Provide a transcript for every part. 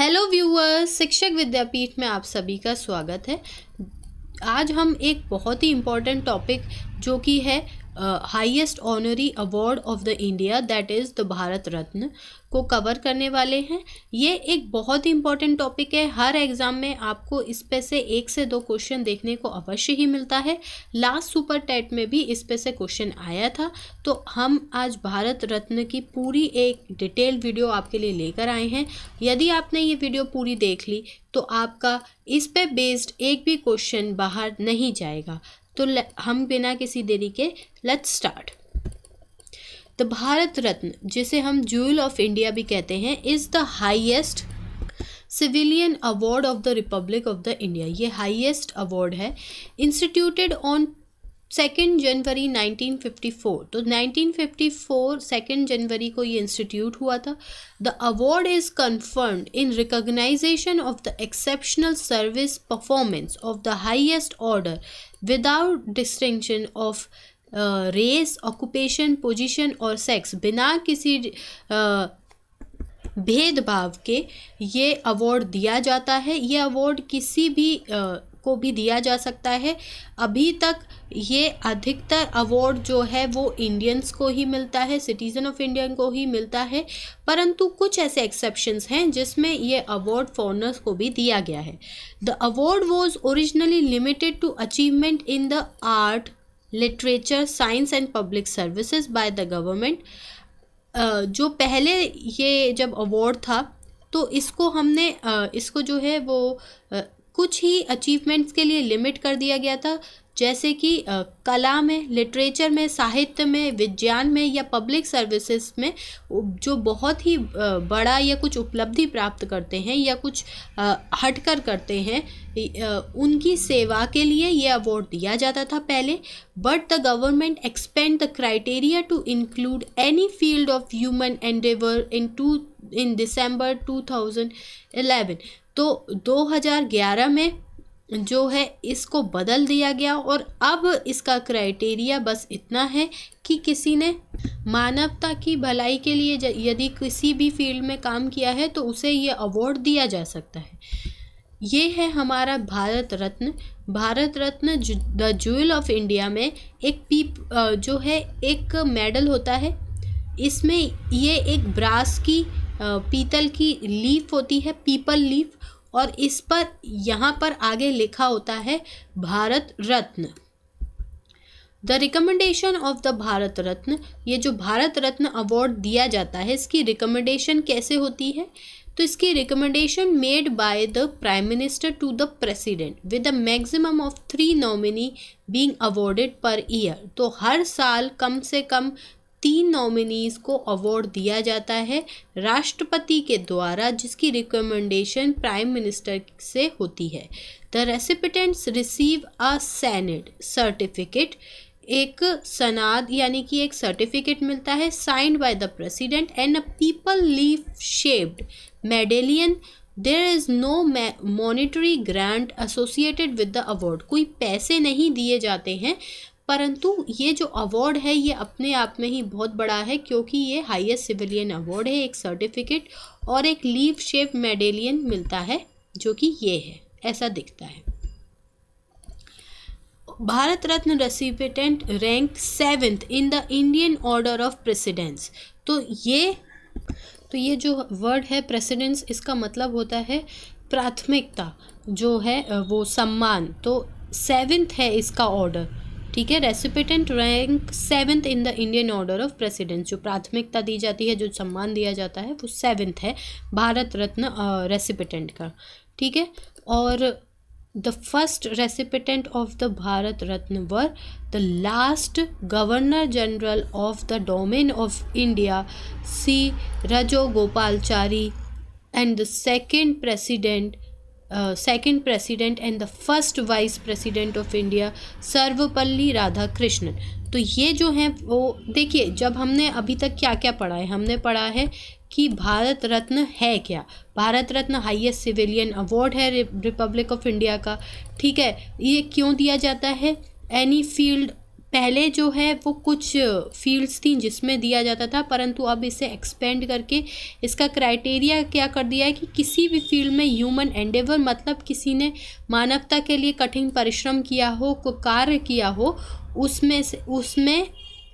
Hello viewers, शिक्षक विद्यापीठ में आप सभी का स्वागत है। आज हम एक बहुत ही इम्पॉर्टेंट टॉपिक जो कि है highest honorary award of the India that is the Bharat Ratna को कवर करने वाले हैं। ये एक बहुत ही इम्पॉर्टेंट टॉपिक है। हर एग्ज़ाम में आपको इस पे से 1 से 2 क्वेश्चन देखने को अवश्य ही मिलता है। लास्ट सुपर टेट में भी इस पे से क्वेश्चन आया था। तो हम आज भारत रत्न की पूरी एक डिटेल वीडियो आपके लिए लेकर आए हैं। यदि आपने ये वीडियो पूरी देख ली तो आपका इस पे बेस्ड एक भी क्वेश्चन बाहर नहीं जाएगा। तो हम बिना किसी देरी के लेट्स स्टार्ट। द भारत रत्न, जिसे हम ज्वेल ऑफ इंडिया भी कहते हैं, is the highest civilian award of the Republic of the India. ये हाईएस्ट अवार्ड है। इंस्टीट्यूटेड ऑन 2 जनवरी 1954। तो 1954 2 जनवरी को ये इंस्टीट्यूट हुआ था। The award is confirmed in recognition of the exceptional service performance of the highest order without distinction of race, occupation, position और sex. बिना किसी भेदभाव के ये अवार्ड दिया जाता है। ये अवार्ड किसी भी को भी दिया जा सकता है। अभी तक ये अधिकतर अवार्ड जो है वो इंडियंस को ही मिलता है, सिटीज़न ऑफ इंडिया को ही मिलता है, परंतु कुछ ऐसे एक्सेप्शंस हैं जिसमें ये अवार्ड फॉरेनर्स को भी दिया गया है। The award was originally limited to achievement in the art, literature, science and public services by the government. जो पहले ये जब अवार्ड था तो इसको हमने इसको जो है वो कुछ ही अचीवमेंट्स के लिए लिमिट कर दिया गया था, जैसे कि कला में, लिटरेचर में, साहित्य में, विज्ञान में या पब्लिक सर्विसेज में जो बहुत ही बड़ा या कुछ उपलब्धि प्राप्त करते हैं या कुछ हटकर करते हैं, उनकी सेवा के लिए ये अवार्ड दिया जाता था पहले। But the government expand the criteria to include any field of human endeavour in December 2011। तो 2011 में जो है इसको बदल दिया गया और अब इसका क्राइटेरिया बस इतना है कि किसी ने मानवता की भलाई के लिए यदि किसी भी फील्ड में काम किया है तो उसे ये अवार्ड दिया जा सकता है। ये है हमारा Bharat Ratna. Bharat Ratna the jewel of India में एक जो है एक मेडल होता है। इसमें ये एक ब्रास की पीतल की लीफ होती है, पीपल लीफ, और इस पर यहाँ पर आगे लिखा होता है Bharat Ratna. The recommendation of the Bharat Ratna, ये जो भारत रत्न अवार्ड दिया जाता है इसकी रिकमेंडेशन कैसे होती है? तो इसकी recommendation made by the prime minister to the president with a maximum of 3 nominee being awarded per year. तो हर साल कम से कम 3 नॉमिनीज़ को अवार्ड दिया जाता है राष्ट्रपति के द्वारा, जिसकी रिकमेंडेशन प्राइम मिनिस्टर से होती है। The recipients receive a sanad certificate, एक सनाद यानी कि एक सर्टिफिकेट मिलता है signed by the president and a peepal leaf shaped medallion. There is no monetary grant associated with the award. कोई पैसे नहीं दिए जाते हैं, परंतु ये जो अवार्ड है ये अपने आप में ही बहुत बड़ा है, क्योंकि ये हाईएस्ट सिविलियन अवार्ड है। एक सर्टिफिकेट और एक लीफ शेप मेडेलियन मिलता है जो कि ये है, ऐसा दिखता है। Bharat Ratna recipient rank 7th in the Indian order of precedence. तो ये जो वर्ड है प्रेसिडेंस, इसका मतलब होता है प्राथमिकता, जो है वो सम्मान। तो 7th है इसका ऑर्डर, ठीक है। Recipient rank 7th in the Indian order of precedence. जो प्राथमिकता दी जाती है, जो सम्मान दिया जाता है, वो 7th है भारत रत्न रेसिपिटेंट का, ठीक है। और the first recipient of the Bharat Ratna were the last governor general of the dominion of India C Rajagopalachari and the second president and the first vice president of India Sarvepalli Radhakrishnan. तो ये जो हैं वो देखिए, जब हमने अभी तक क्या क्या पढ़ा है, हमने पढ़ा है कि भारत रत्न है क्या। Bharat Ratna highest civilian award है रिपब्लिक ऑफ इंडिया का, ठीक है। ये क्यों दिया जाता है? एनी फील्ड पहले जो है वो कुछ फील्ड्स थी जिसमें दिया जाता था, परंतु अब इसे एक्सपेंड करके इसका क्राइटेरिया क्या कर दिया है कि किसी भी फील्ड में ह्यूमन एंडेवर, मतलब किसी ने मानवता के लिए कठिन परिश्रम किया हो, को कार्य किया हो, उसमें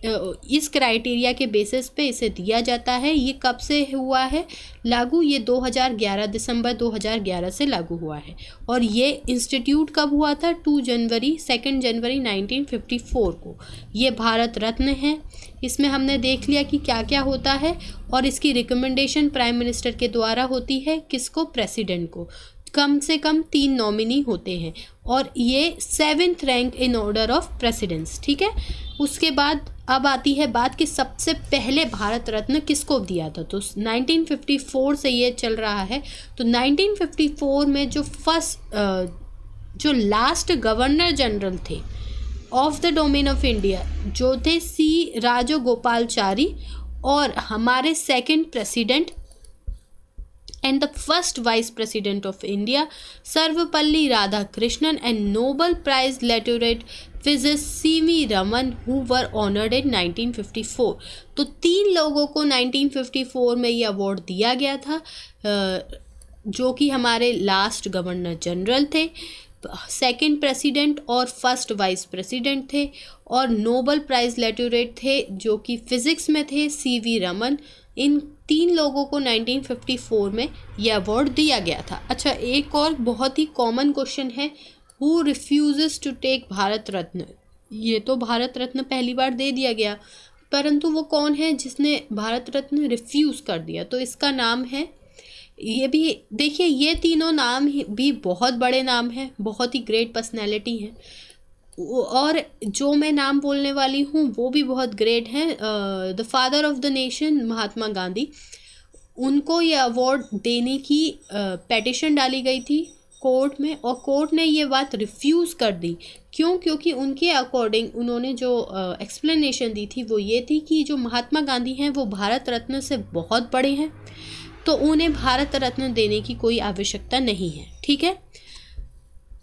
इस क्राइटेरिया के बेसिस पे इसे दिया जाता है। ये कब से हुआ है लागू? ये 2011 दिसंबर 2011 से लागू हुआ है। और ये इंस्टीट्यूट कब हुआ था? 2 जनवरी 1954 को। ये भारत रत्न है। इसमें हमने देख लिया कि क्या क्या होता है, और इसकी रिकमेंडेशन प्राइम मिनिस्टर के द्वारा होती है। किसको? प्रेसिडेंट को। कम से कम 3 नॉमिनी होते हैं, और ये 7th rank in order of precedence. ठीक है। उसके बाद अब आती है बात कि सबसे पहले भारत रत्न किसको दिया था। तो 1954 से ये चल रहा है। तो 1954 में जो लास्ट गवर्नर जनरल थे of the dominion of India, जो थे सी राजगोपालाचारी, और हमारे second president and the first vice president of India, Sarvapalli Radhakrishnan, and Nobel Prize laureate physicist C.V. Raman, who were honored in 1954। तो 3 लोगों को 1954 में ये अवार्ड दिया गया था, जो कि हमारे लास्ट गवर्नर जनरल थे, सेकंड प्रेसिडेंट और फर्स्ट वाइस प्रेसिडेंट थे, और नोबल प्राइज़ laureate थे जो कि फिज़िक्स में थे, C.V. रमन। इन 3 लोगों को 1954 में यह अवार्ड दिया गया था। अच्छा, एक और बहुत ही कॉमन क्वेश्चन है, who refuses to take Bharat Ratna. ये तो भारत रत्न पहली बार दे दिया गया, परंतु वो कौन है जिसने भारत रत्न रिफ्यूज़ कर दिया? तो इसका नाम है, ये भी देखिए, ये तीनों नाम भी बहुत बड़े नाम हैं, बहुत ही ग्रेट पर्सनैलिटी हैं, और जो मैं नाम बोलने वाली हूँ वो भी बहुत ग्रेट हैं। The father of the nation Mahatma Gandhi, उनको ये अवार्ड देने की पेटिशन डाली गई थी कोर्ट में, और कोर्ट ने ये बात रिफ्यूज़ कर दी। क्यों? क्योंकि उनके अकॉर्डिंग उन्होंने जो एक्सप्लेनेशन दी थी वो ये थी कि जो महात्मा गांधी हैं वो भारत रत्न से बहुत बड़े हैं, तो उन्हें भारत रत्न देने की कोई आवश्यकता नहीं है। ठीक है।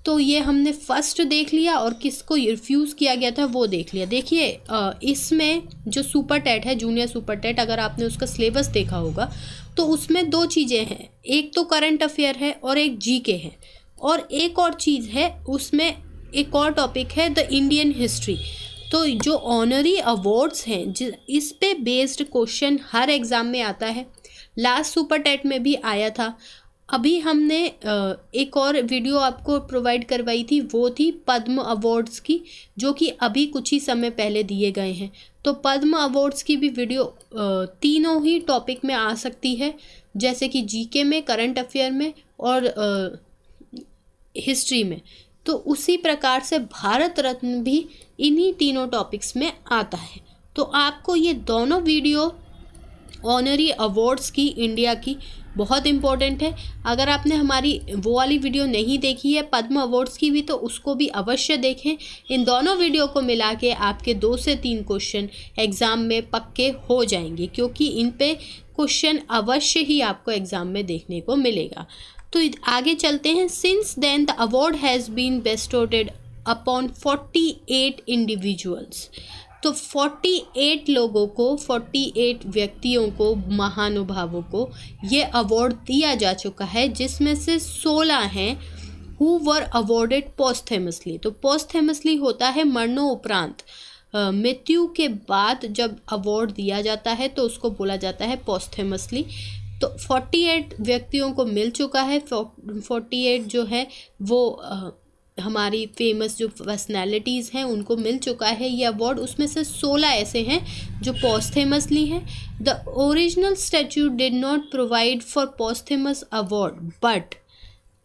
तो ये हमने फर्स्ट देख लिया, और किसको रिफ्यूज़ किया गया था वो देख लिया। देखिए, इसमें जो सुपर टेट है, जूनियर सुपर टेट, अगर आपने उसका सिलेबस देखा होगा तो उसमें 2 चीज़ें हैं, एक तो करंट अफेयर है और एक जीके है, और एक और चीज़ है उसमें, एक और टॉपिक है द इंडियन हिस्ट्री। तो जो ऑनरी अवार्ड्स हैं इस पे बेस्ड क्वेश्चन हर एग्ज़ाम में आता है। लास्ट सुपर टेट में भी आया था। अभी हमने एक और वीडियो आपको प्रोवाइड करवाई थी, वो थी पद्म अवार्ड्स की, जो कि अभी कुछ ही समय पहले दिए गए हैं। तो पद्म अवार्ड्स की भी वीडियो तीनों ही टॉपिक में आ सकती है, जैसे कि जीके में, करंट अफेयर में और हिस्ट्री में। तो उसी प्रकार से भारत रत्न भी इन्हीं तीनों टॉपिक्स में आता है। तो आपको ये दोनों वीडियो ऑनरी अवार्ड्स की, इंडिया की, बहुत इम्पोर्टेंट है। अगर आपने हमारी वो वाली वीडियो नहीं देखी है पद्म अवार्ड्स की भी, तो उसको भी अवश्य देखें। इन दोनों वीडियो को मिला के आपके 2 से 3 क्वेश्चन एग्ज़ाम में पक्के हो जाएंगे, क्योंकि इन पे क्वेश्चन अवश्य ही आपको एग्ज़ाम में देखने को मिलेगा। तो आगे चलते हैं। Since then the award has been bestowed upon 48 individuals. तो 48 लोगों को, 48 व्यक्तियों को, महानुभावों को ये अवार्ड दिया जा चुका है, जिसमें से 16 हैं हु वर अवॉर्डेड पोस्थेमसली। तो पोस्थेमसली होता है मरणोपरांत, मृत्यु के बाद जब अवार्ड दिया जाता है तो उसको बोला जाता है पोस्थेमसली। तो 48 व्यक्तियों को मिल चुका है। 48 जो है वो हमारी फेमस जो पर्सनैलिटीज़ हैं उनको मिल चुका है ये अवार्ड। उसमें से 16 ऐसे हैं जो पोस्थेमसली हैं। The original statute did not provide for posthumous award but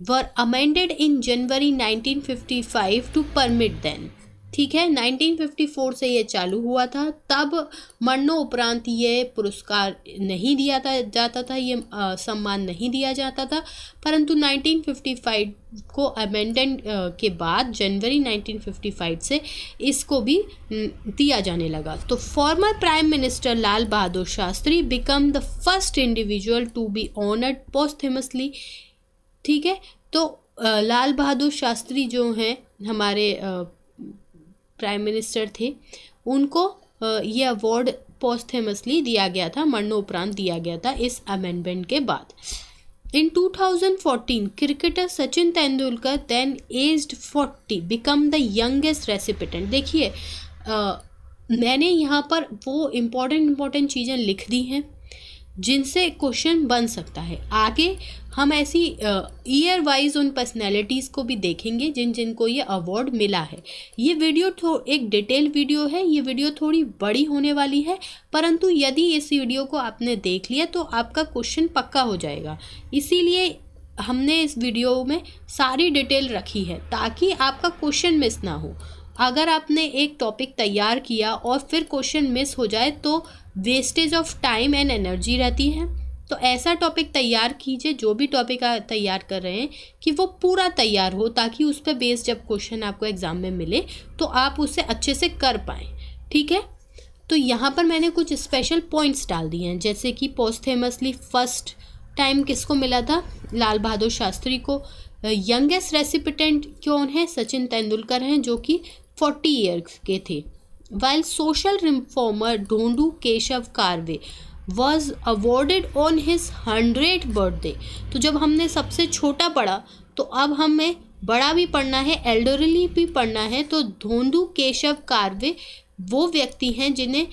were amended in January 1955 to permit them. ठीक है, 1954 से ये चालू हुआ था, तब मरणोपरांत ये पुरस्कार नहीं दिया जाता था, ये सम्मान नहीं दिया जाता था, परंतु 1955 को अमेंडमेंट के बाद जनवरी 1955 से इसको भी दिया जाने लगा। तो former prime minister Lal Bahadur Shastri became the first individual to be honoured posthumously. ठीक है, तो लाल बहादुर शास्त्री जो हैं हमारे प्राइम मिनिस्टर थे, उनको ये अवार्ड पोस्टहेमसली दिया गया था, मरणोपरांत दिया गया था इस अमेंडमेंट के बाद। In 2014, cricketer Sachin Tendulkar, then aged 40, become the youngest recipient। देखिए मैंने यहाँ पर वो इम्पोर्टेंट चीज़ें लिख दी हैं जिनसे क्वेश्चन बन सकता है। आगे हम ऐसी ईयर वाइज उन पर्सनैलिटीज़ को भी देखेंगे जिन जिनको ये अवार्ड मिला है। ये वीडियो एक डिटेल वीडियो है, ये वीडियो थोड़ी बड़ी होने वाली है, परंतु यदि इस वीडियो को आपने देख लिया तो आपका क्वेश्चन पक्का हो जाएगा। इसीलिए हमने इस वीडियो में सारी डिटेल रखी है ताकि आपका क्वेश्चन मिस ना हो। अगर आपने एक टॉपिक तैयार किया और फिर क्वेश्चन मिस हो जाए तो wastage of time and energy रहती है। तो ऐसा टॉपिक तैयार कीजिए, जो भी टॉपिक आप तैयार कर रहे हैं, कि वो पूरा तैयार हो ताकि उस पर बेस्ड जब क्वेश्चन आपको एग्ज़ाम में मिले तो आप उसे अच्छे से कर पाएँ। ठीक है, तो यहाँ पर मैंने कुछ स्पेशल पॉइंट्स डाल दिए हैं, जैसे कि पोस्टहेमसली फर्स्ट टाइम किसको मिला था, लाल बहादुर शास्त्री को। यंगेस्ट रेसिपिटेंट कौन है, सचिन तेंदुलकर हैं जो कि 40 ईयर्स के थे। While social reformer Dhondu Keshav Karve was awarded on his 100th birthday. तो जब हमने सबसे छोटा पढ़ा तो अब हमें बड़ा भी पढ़ना है, एल्डरली भी पढ़ना है। तो ढोंडू केशव कार्वे वो व्यक्ति हैं जिन्हें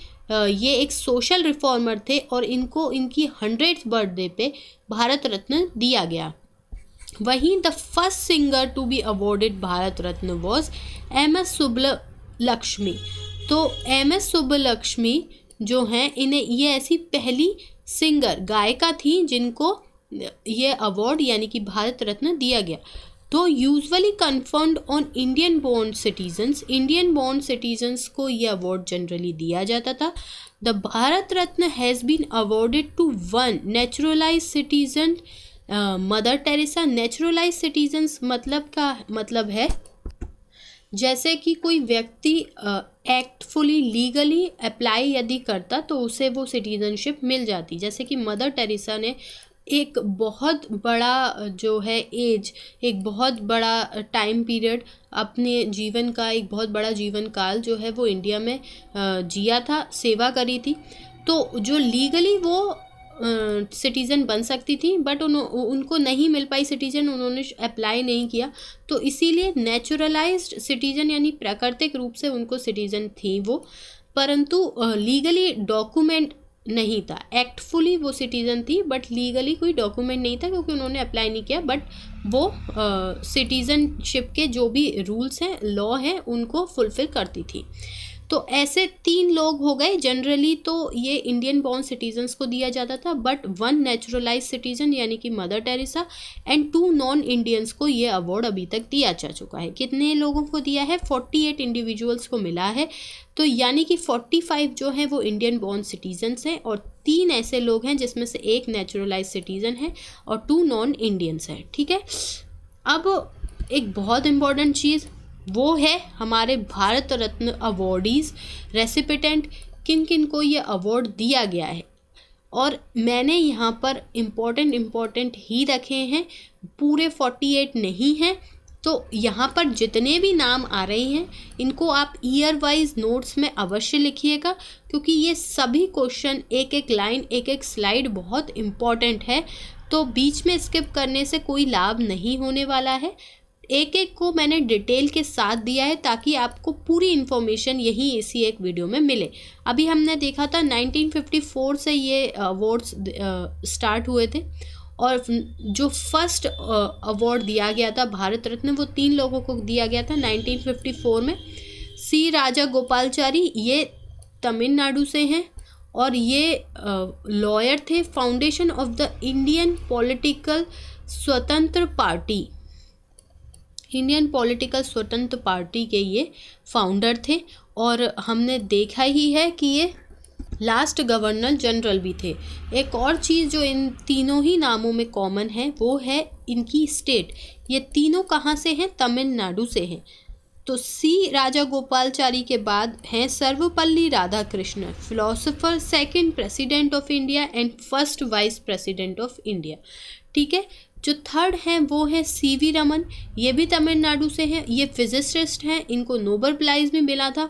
ये एक सोशल रिफॉर्मर थे और इनको इनकी 100th बर्थडे पे भारत रत्न दिया गया। वहीं the first singer to be awarded Bharat Ratna was MS Subbulakshmi. तो MS सुब्बलक्ष्मी जो हैं, इन्हें ये ऐसी पहली सिंगर गायिका थी जिनको ये अवार्ड यानी कि भारत रत्न दिया गया। तो usually confirmed on Indian born citizens, Indian born citizens को ये अवार्ड जनरली दिया जाता था। The Bharat Ratna has been awarded to one naturalise citizen Mother Teresa. Naturalise citizens मतलब है जैसे कि कोई व्यक्ति एक्टफुली लीगली अप्लाई यदि करता तो उसे वो सिटीजनशिप मिल जाती। जैसे कि मदर टेरेसा ने एक बहुत बड़ा जो है एज, एक बहुत बड़ा टाइम पीरियड, अपने जीवन का एक बहुत बड़ा जीवन काल जो है वो इंडिया में जिया था, सेवा करी थी। तो जो लीगली वो सिटीज़न बन सकती थी बट उनको नहीं मिल पाई सिटीज़न, उन्होंने अप्लाई नहीं किया, तो इसीलिए नेचुरलाइज्ड सिटीज़न यानी प्राकृतिक रूप से उनको सिटीज़न थी वो, परंतु लीगली डॉक्यूमेंट नहीं था। एक्टफुली वो सिटीज़न थी बट लीगली कोई डॉक्यूमेंट नहीं था क्योंकि उन्होंने अप्लाई नहीं किया, बट वो सिटीज़नशिप के जो भी रूल्स हैं, लॉ हैं, उनको फुलफ़िल करती थी। तो ऐसे 3 लोग हो गए। जनरली तो ये इंडियन बॉर्न सिटीजन्स को दिया जाता था, बट 1 नेचुरलाइज सिटीजन यानी कि mother Teresa and 2 non Indians को ये अवार्ड अभी तक दिया जा चुका है। कितने लोगों को दिया है? 48 इंडिविजुअल्स को मिला है। तो यानी कि 45 जो हैं वो इंडियन बॉर्न सिटीजन्स हैं और 3 ऐसे लोग हैं जिसमें से 1 नेचुरलाइज सिटीजन है और 2 नॉन इंडियंस हैं। ठीक है, अब एक बहुत इम्पॉर्टेंट चीज़ वो है हमारे भारत रत्न अवॉर्डीज़, रेसिपिटेंट, किन किन को ये अवार्ड दिया गया है। और मैंने यहाँ पर इम्पॉर्टेंट ही रखे हैं, पूरे 48 नहीं हैं। तो यहाँ पर जितने भी नाम आ रहे हैं इनको आप ईयर वाइज नोट्स में अवश्य लिखिएगा, क्योंकि ये सभी क्वेश्चन एक एक लाइन, एक एक स्लाइड बहुत इम्पॉर्टेंट है। तो बीच में स्किप करने से कोई लाभ नहीं होने वाला है। एक एक को मैंने डिटेल के साथ दिया है ताकि आपको पूरी इन्फॉर्मेशन यही इसी एक वीडियो में मिले। अभी हमने देखा था 1954 से ये अवार्ड्स स्टार्ट हुए थे और जो फर्स्ट अवार्ड दिया गया था भारत रत्न वो 3 लोगों को दिया गया था 1954 में। सी राजागोपालाचारी, ये तमिलनाडु से हैं और ये लॉयर थे। Foundation of the Indian political स्वतंत्र पार्टी, इंडियन पॉलिटिकल स्वतंत्र पार्टी के ये फाउंडर थे और हमने देखा ही है कि ये लास्ट गवर्नर जनरल भी थे। एक और चीज़ जो इन तीनों ही नामों में कॉमन है वो है इनकी स्टेट। ये तीनों कहाँ से हैं? तमिलनाडु से हैं। तो सी राजागोपालाचारी के बाद हैं Sarvepalli Radhakrishnan, philosopher, 2nd president of India and 1st vice president of India. ठीक है, जो थर्ड हैं वो हैं सीवी रमन, ये भी तमिलनाडु से हैं, ये फिजिसिस्ट हैं, इनको नोबेल प्राइज भी मिला था।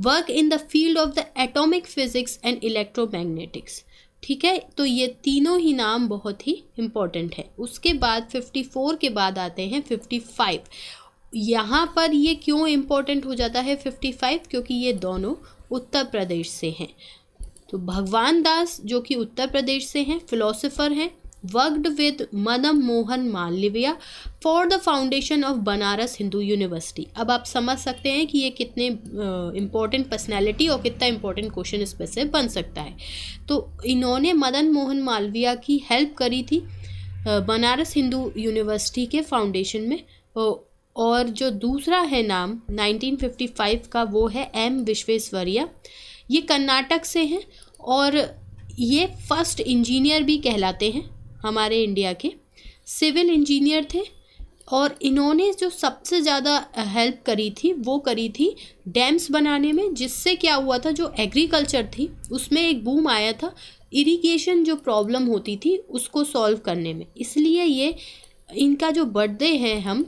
Work in the field of the atomic physics and electromagnetics. ठीक है, तो ये तीनों ही नाम बहुत ही इम्पोर्टेंट है। उसके बाद 54 के बाद आते हैं 55। यहाँ पर ये क्यों इम्पोर्टेंट हो जाता है 55, क्योंकि ये दोनों उत्तर प्रदेश से हैं। तो भगवान दास जो कि उत्तर प्रदेश से हैं, फिलोसोफर हैं, worked with Madan Mohan Malviya for the foundation of Banaras Hindu university. अब आप समझ सकते हैं कि ये कितने इम्पोर्टेंट पर्सनैलिटी और कितना इम्पोर्टेंट क्वेश्चन इस पर से बन सकता है। तो इन्होंने मदन मोहन मालवीय की हेल्प करी थी बनारस हिंदू यूनिवर्सिटी के फाउंडेशन में। और जो दूसरा है नाम 1955 का वो है एम विश्वेश्वरैया। ये कर्नाटक से हैं और ये फर्स्ट इंजीनियर भी कहलाते हैं हमारे इंडिया के, सिविल इंजीनियर थे। और इन्होंने जो सबसे ज़्यादा हेल्प करी थी वो करी थी डैम्स बनाने में, जिससे क्या हुआ था, जो एग्रीकल्चर थी उसमें एक बूम आया था, इरिगेशन जो प्रॉब्लम होती थी उसको सॉल्व करने में। इसलिए ये इनका जो बर्थडे है हम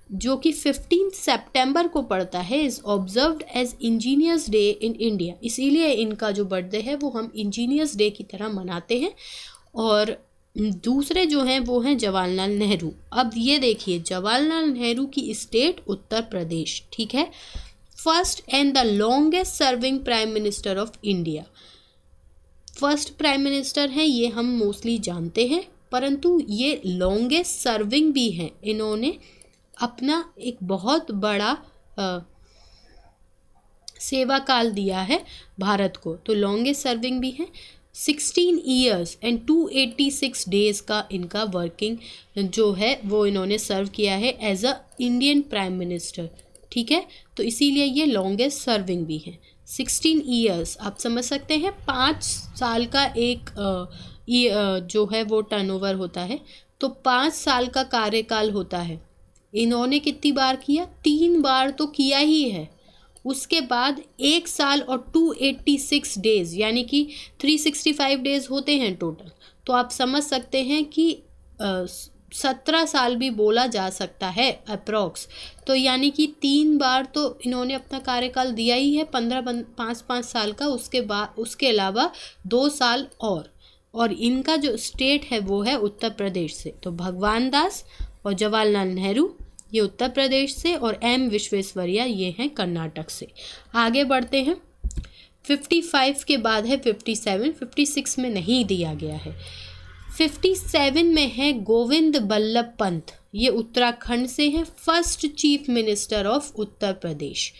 जो कि 15 सितंबर को पड़ता है, is observed as engineers day in India. इसीलिए इनका जो बर्थडे है वो हम इंजीनियर्स डे की तरह मनाते हैं। और दूसरे जो हैं वो हैं जवाहरलाल नेहरू। अब ये देखिए, जवाहरलाल नेहरू की स्टेट उत्तर प्रदेश, ठीक है। First and the longest serving prime minister of India. First prime minister हैं ये हम मोस्टली जानते हैं, परंतु ये लॉन्गेस्ट सर्विंग भी हैं। इन्होंने अपना एक बहुत बड़ा सेवा काल दिया है भारत को, तो लॉन्गेस्ट सर्विंग भी है। 16 ईयर्स एंड 286 डेज़ का इनका वर्किंग जो है वो इन्होंने सर्व किया है as a Indian prime minister, ठीक है। तो इसीलिए ये लॉन्गेस्ट सर्विंग भी है। 16 ईयर्स आप समझ सकते हैं, 5 साल का एक जो है वो टर्नओवर होता है, तो 5 साल का कार्यकाल होता है। इन्होंने कितनी बार किया, 3 बार तो किया ही है। उसके बाद 1 साल और 286 डेज़ यानी कि 365 डेज़ होते हैं टोटल। तो आप समझ सकते हैं कि 17 साल भी बोला जा सकता है अप्रॉक्स। तो यानी कि 3 बार तो इन्होंने अपना कार्यकाल दिया ही है, 5-5 साल का। उसके बाद उसके अलावा 2 साल और इनका जो स्टेट है वो है उत्तर प्रदेश से। तो भगवान दास और जवाहरलाल नेहरू ये उत्तर प्रदेश से, और एम विश्वेश्वरैया ये हैं कर्नाटक से। आगे बढ़ते हैं, 55 के बाद है 57। 56 में नहीं दिया गया है। 57 में है गोविंद बल्लभ पंत, ये उत्तराखंड से हैं, first chief minister of Uttar Pradesh.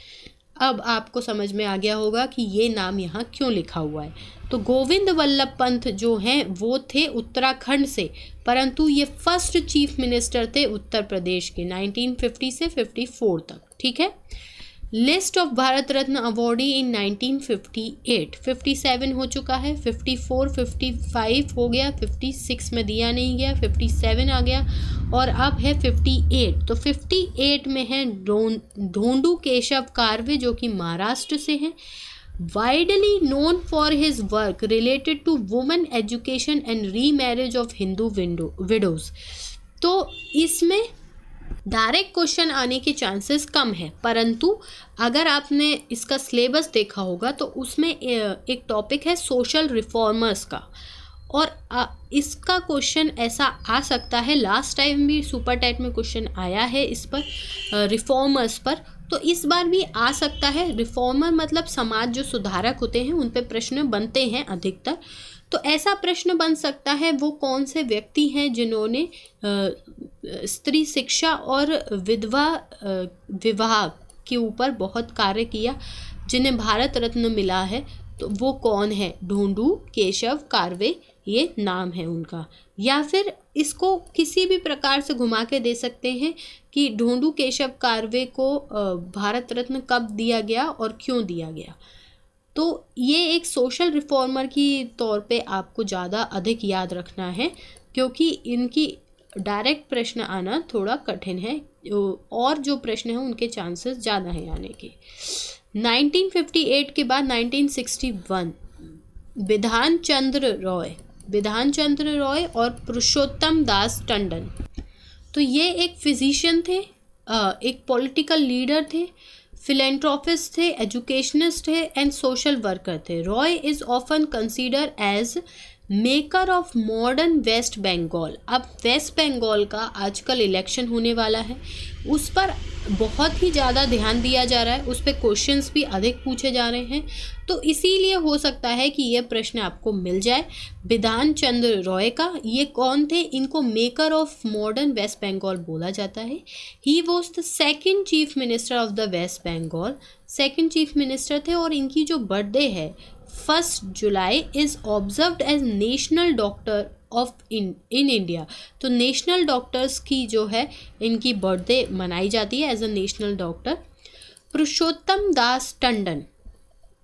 अब आपको समझ में आ गया होगा कि ये नाम यहाँ क्यों लिखा हुआ है। तो गोविंद बल्लभ पंत जो हैं वो थे उत्तराखंड से, परंतु ये फर्स्ट चीफ मिनिस्टर थे उत्तर प्रदेश के 1950 से 54 तक, ठीक है। List of Bharat Ratna awardee in 1958, 57 हो चुका है, 54, 55 हो गया, 56 में दिया नहीं गया, 57 आ गया, और अब है 58। तो 58 में है ढोंडू केशव कार्वे जो कि महाराष्ट्र से हैं, widely known for his work related to women education and remarriage of Hindu widows. तो इसमें डायरेक्ट क्वेश्चन आने के चांसेस कम है, परंतु अगर आपने इसका सिलेबस देखा होगा तो उसमें एक टॉपिक है सोशल रिफॉर्मर्स का, और इसका क्वेश्चन ऐसा आ सकता है, लास्ट टाइम भी सुपर टाइट में क्वेश्चन आया है इस पर रिफॉर्मर्स पर, तो इस बार भी आ सकता है। रिफॉर्मर मतलब समाज जो सुधारक होते हैं उन पे प्रश्न बनते हैं अधिकतर। तो ऐसा प्रश्न बन सकता है वो कौन से व्यक्ति हैं जिन्होंने स्त्री शिक्षा और विधवा विवाह के ऊपर बहुत कार्य किया, जिन्हें भारत रत्न मिला है, तो वो कौन है। ढोंडू केशव कार्वे ये नाम है उनका। या फिर इसको किसी भी प्रकार से घुमा के दे सकते हैं कि ढोंडू केशव कार्वे को भारत रत्न कब दिया गया और क्यों दिया गया। तो ये एक सोशल रिफॉर्मर की तौर पे आपको ज़्यादा अधिक याद रखना है, क्योंकि इनकी डायरेक्ट प्रश्न आना थोड़ा कठिन है, और जो प्रश्न हैं उनके चांसेस ज़्यादा हैं आने के। 1958 के बाद 1961 बिधान चंद्र रॉय और पुरुषोत्तम दास टंडन, तो ये एक फिजिशियन थे, एक पॉलिटिकल लीडर थे, फिलेंथ्रोपिस्ट थे, एजुकेशनिस्ट थे एंड सोशल वर्कर थे। Roy is often consider as maker of modern West Bengal. अब वेस्ट बंगाल का आजकल इलेक्शन होने वाला है, उस पर बहुत ही ज़्यादा ध्यान दिया जा रहा है, उस पर क्वेश्चंस भी अधिक पूछे जा रहे हैं, तो इसीलिए हो सकता है कि ये प्रश्न आपको मिल जाए। बिधान चंद्र रॉय का ये कौन थे? इनको maker of modern West Bengal बोला जाता है। He was the second chief minister of the West Bengal, second chief minister थे। और इनकी जो बर्थडे है 1 जुलाई is observed as national doctor of in India. तो नेशनल डॉक्टर्स की जो है इनकी बर्थडे मनाई जाती है as a national doctor. Purushottam Das Tandon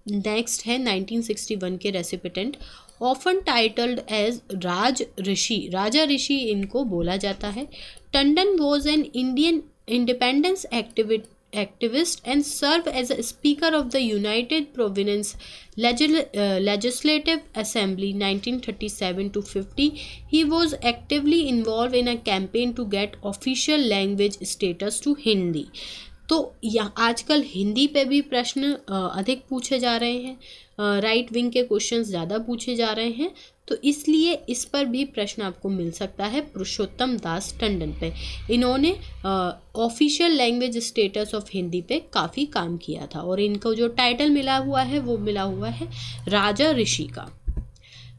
next है 1961 के recipient, often titled as Rajarshi, राजा ऋषि इनको बोला जाता है। Tandon was an Indian independence activist and served as a speaker of the United Province Legislative Assembly 1937 to 50. He was actively involved in a campaign to get official language status to Hindi. तो यहाँ आजकल हिंदी पे भी प्रश्न अधिक पूछे जा रहे हैं, राइट विंग के क्वेश्चंस ज़्यादा पूछे जा रहे हैं, तो इसलिए इस पर भी प्रश्न आपको मिल सकता है पुरुषोत्तम दास टंडन पे। इन्होंने official language status of Hindi पे काफ़ी काम किया था और इनको जो टाइटल मिला हुआ है वो मिला हुआ है राजा ऋषि का।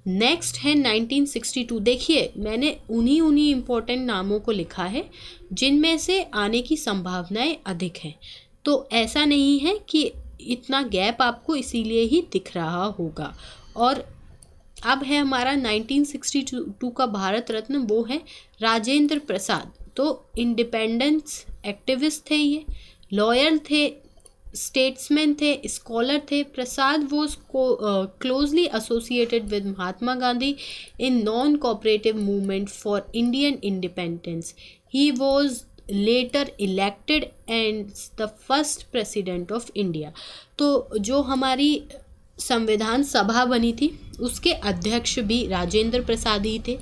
नेक्स्ट है 1962। देखिए मैंने उन्हीं इम्पोर्टेंट नामों को लिखा है जिनमें से आने की संभावनाएं अधिक हैं, तो ऐसा नहीं है कि इतना गैप आपको इसीलिए ही दिख रहा होगा। और अब है हमारा 1962 का भारत रत्न, वो है राजेंद्र प्रसाद। तो इंडिपेंडेंस एक्टिविस्ट थे, ये लॉयर थे, स्टेट्समैन थे, स्कॉलर थे। Prasad was closely associated with Mahatma Gandhi in non cooperative movement for Indian independence. He was later elected and the first president of India. तो जो हमारी संविधान सभा बनी थी उसके अध्यक्ष भी राजेंद्र प्रसाद ही थे,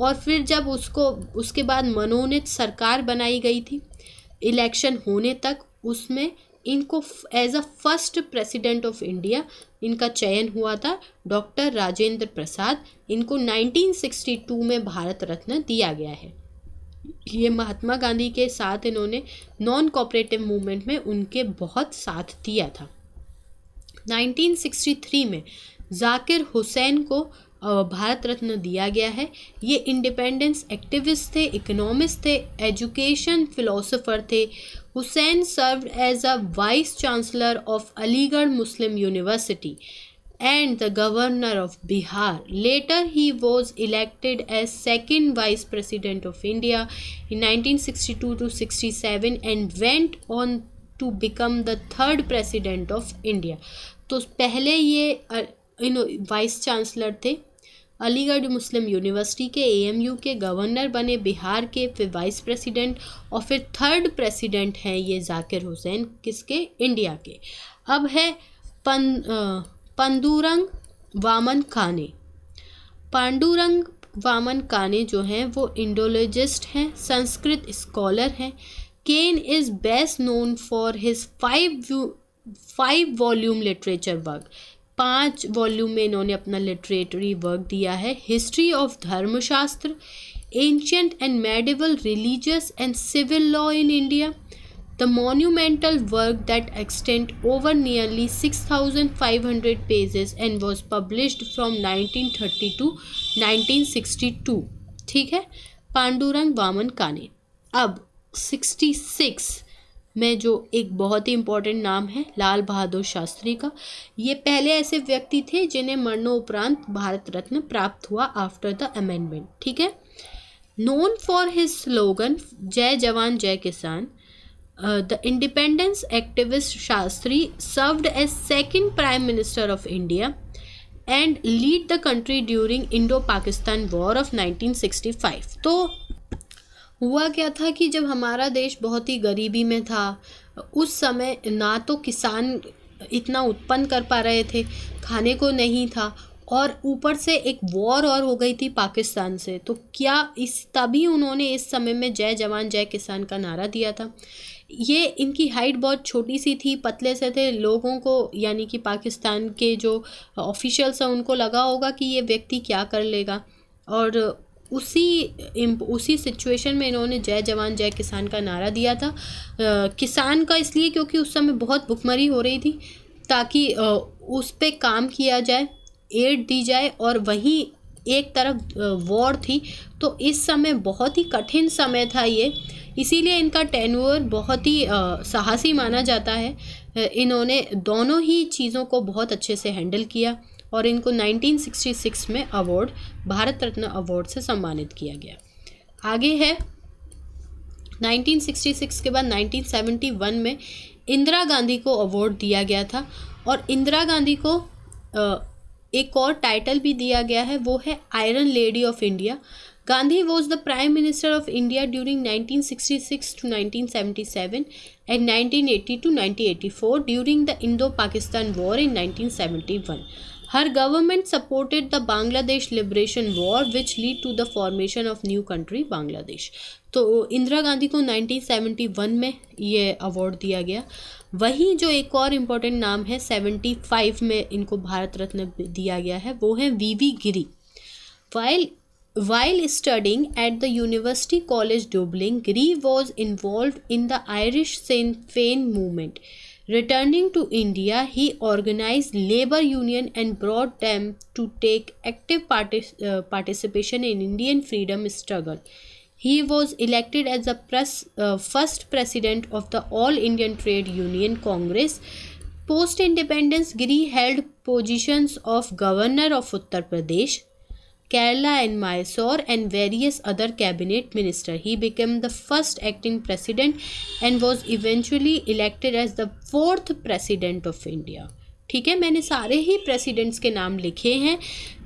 और फिर जब उसके बाद मनोनीत सरकार बनाई गई थी इलेक्शन होने तक, उसमें इनको as a first president of India इनका चयन हुआ था, डॉक्टर राजेंद्र प्रसाद। इनको 1962 में भारत रत्न दिया गया है। ये महात्मा गांधी के साथ इन्होंने नॉन कोऑपरेटिव मूवमेंट में उनके बहुत साथ दिया था। 1963 में जाकिर हुसैन को भारत रत्न दिया गया है। ये इंडिपेंडेंस एक्टिविस्ट थे, इकोनॉमिस्ट थे, एजुकेशन फिलोसोफर थे। Husain served as a vice chancellor of Aligarh Muslim University and the governor of Bihar. Later he was elected as second vice president of India in 1962 to 67 and went on to become the third president of India. तो पहले ये vice chancellor थे, Aligarh Muslim university के AMU के governor बने बिहार के, फिर vice president और फिर थर्ड प्रेसिडेंट हैं ये जाकिर हुसैन, किसके? इंडिया के। अब है पांडुरंग वामन काने। पांडुरंग वामन काने जो हैं वो इंडोलॉजिस्ट हैं, संस्कृत स्कॉलर हैं। Kane is best known for his 5 volume literature work. 5 volume में इन्होंने अपना लिटरेटरी वर्क दिया है। History of Dharmashastra, ancient and medieval religious and civil law in India, the monumental work that extend over nearly 6,500 pages and was published from 1930 to 1962। ठीक है, पांडुरंग वामन काने। अब 66 में जो एक बहुत ही इम्पोर्टेंट नाम है लाल बहादुर शास्त्री का। ये पहले ऐसे व्यक्ति थे जिन्हें मरणोपरांत भारत रत्न प्राप्त हुआ आफ्टर द अमेंडमेंट। ठीक है, नोन फॉर हिज स्लोगन जय जवान जय किसान, the independence activist Shastri served as second prime minister of India and lead the country during Indo-Pakistan War of 1965। तो हुआ क्या था कि जब हमारा देश बहुत ही गरीबी में था, उस समय ना तो किसान इतना उत्पन्न कर पा रहे थे, खाने को नहीं था, और ऊपर से एक वॉर और हो गई थी पाकिस्तान से, तो क्या तभी उन्होंने इस समय में जय जवान जय किसान का नारा दिया था। ये इनकी हाइट बहुत छोटी सी थी, पतले से थे, लोगों को यानी कि पाकिस्तान के जो ऑफिशियल्स हैं उनको लगा होगा कि ये व्यक्ति क्या कर लेगा, और उसी सिचुएशन में इन्होंने जय जवान जय किसान का नारा दिया था। किसान का इसलिए क्योंकि उस समय बहुत भुखमरी हो रही थी, ताकि उस पे काम किया जाए, एड दी जाए, और वहीं एक तरफ वॉर थी, तो इस समय बहुत ही कठिन समय था ये, इसीलिए इनका टेन्योर बहुत ही साहसी माना जाता है। इन्होंने दोनों ही चीज़ों को बहुत अच्छे से हैंडल किया और इनको 1966 में अवार्ड, भारत रत्न अवार्ड से सम्मानित किया गया। आगे है 1966 के बाद 1971 में इंदिरा गांधी को अवार्ड दिया गया था, और इंदिरा गांधी को एक और टाइटल भी दिया गया है, वो है iron lady of India. Gandhi was the prime minister of India during 1966 to 1977 and 1980 to 1984 during the Indo-Pakistan War in 1971. Her government supported the Bangladesh Liberation War, which led to the formation of new country Bangladesh. तो इंदिरा गांधी को 1971 में ये award दिया गया। वहीं जो एक और इम्पोर्टेंट नाम है 75 में इनको भारत रत्न दिया गया है, वो है वीवी गिरी। While studying at the University College Dublin, Giri was involved in the Irish Sinn Féin movement. Returning to India, he organized labor union and brought them to take active participation in Indian freedom struggle. He was elected as the first president of the All Indian Trade Union Congress. Post-independence, Giri held positions of Governor of Uttar Pradesh, Kerala and Mysore, and various other cabinet ministers. He became the first acting president and was eventually elected as the 4th president of India. ठीक है, मैंने सारे ही presidents के नाम लिखे हैं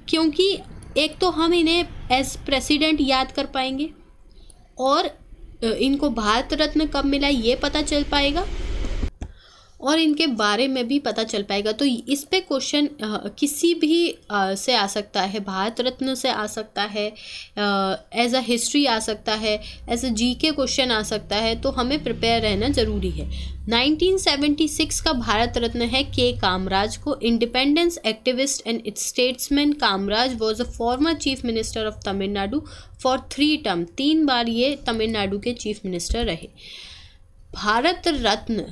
क्योंकि एक तो हम इन्हें एज प्रेसिडेंट याद कर पाएंगे, और इनको भारत रत्न कब मिला ये पता चल पाएगा, और इनके बारे में भी पता चल पाएगा। तो इस पे क्वेश्चन किसी भी से आ सकता है, भारत रत्न से आ सकता है, एज अ हिस्ट्री आ सकता है, एज अ जीके क्वेश्चन आ सकता है, तो हमें प्रिपेयर रहना ज़रूरी है। 1976 का भारत रत्न है के कामराज को। Independence activist and statesman Kamaraj was a former chief minister of Tamil Nadu for 3 term. 3 बार ये तमिलनाडु के चीफ मिनिस्टर रहे। भारत रत्न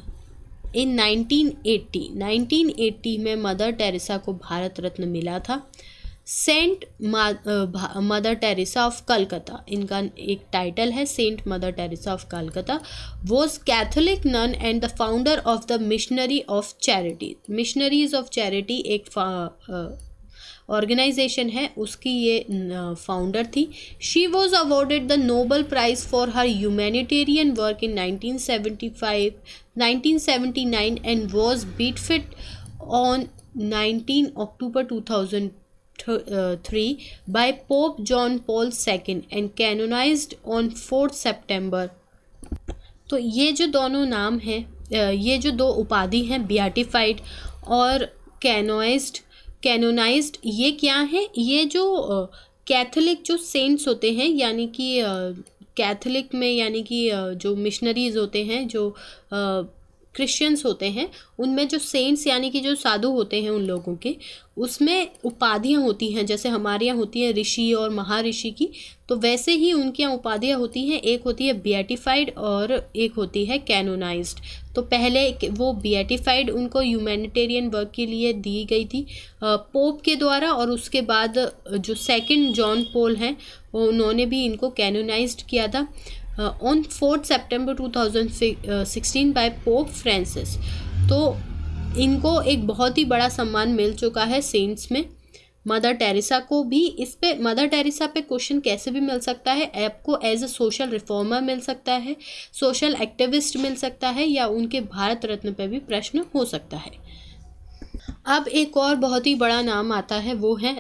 इन 1980 में मदर टेरेसा को भारत रत्न मिला था। Saint Mother Teresa of Calcutta, इनका एक टाइटल है, saint Mother Teresa of Calcutta was Catholic nun and the founder of the missionary of charity. Missionaries of charity एक ऑर्गेनाइजेशन है, उसकी ये फाउंडर थी। She was awarded the Nobel prize for her humanitarian work in 1979 and was beatified on 19 October 2003 by Pope John Paul II and canonized on 4 September। तो ये जो दोनों नाम हैं, ये जो दो उपाधि हैं, बियाटिफाइड और कैनोनाइज्ड, ये क्या है? ये जो कैथोलिक जो सेंट्स होते हैं, यानी कि कैथोलिक में यानी कि जो मिशनरीज होते हैं, जो क्रिश्चियंस होते हैं, उनमें जो सेंट्स यानी कि जो साधु होते हैं उन लोगों के, उसमें उपाधियाँ होती हैं, जैसे हमारे यहाँ होती है ऋषि और महर्षि की, तो वैसे ही उनके यहाँ उपाधियाँ होती हैं। एक होती है बियाटिफाइड और एक होती है कैनोनाइज्ड। तो पहले वो बियाटिफाइड उनको ह्यूमैनिटेरियन वर्क के लिए दी गई थी पोप के द्वारा, और उसके बाद जो सेकंड जॉन पॉल हैं उन्होंने भी इनको कैनोनाइज्ड किया था on 4 September 2016 by Pope Francis. तो इनको एक बहुत ही बड़ा सम्मान मिल चुका है सेंट्स में। मदर टेरेसा को भी, इस पे मदर टेरेसा पे क्वेश्चन कैसे भी मिल सकता है, आपको एज अ सोशल रिफॉर्मर मिल सकता है, सोशल एक्टिविस्ट मिल सकता है, या उनके भारत रत्न पे भी प्रश्न हो सकता है। अब एक और बहुत ही बड़ा नाम आता है, वो है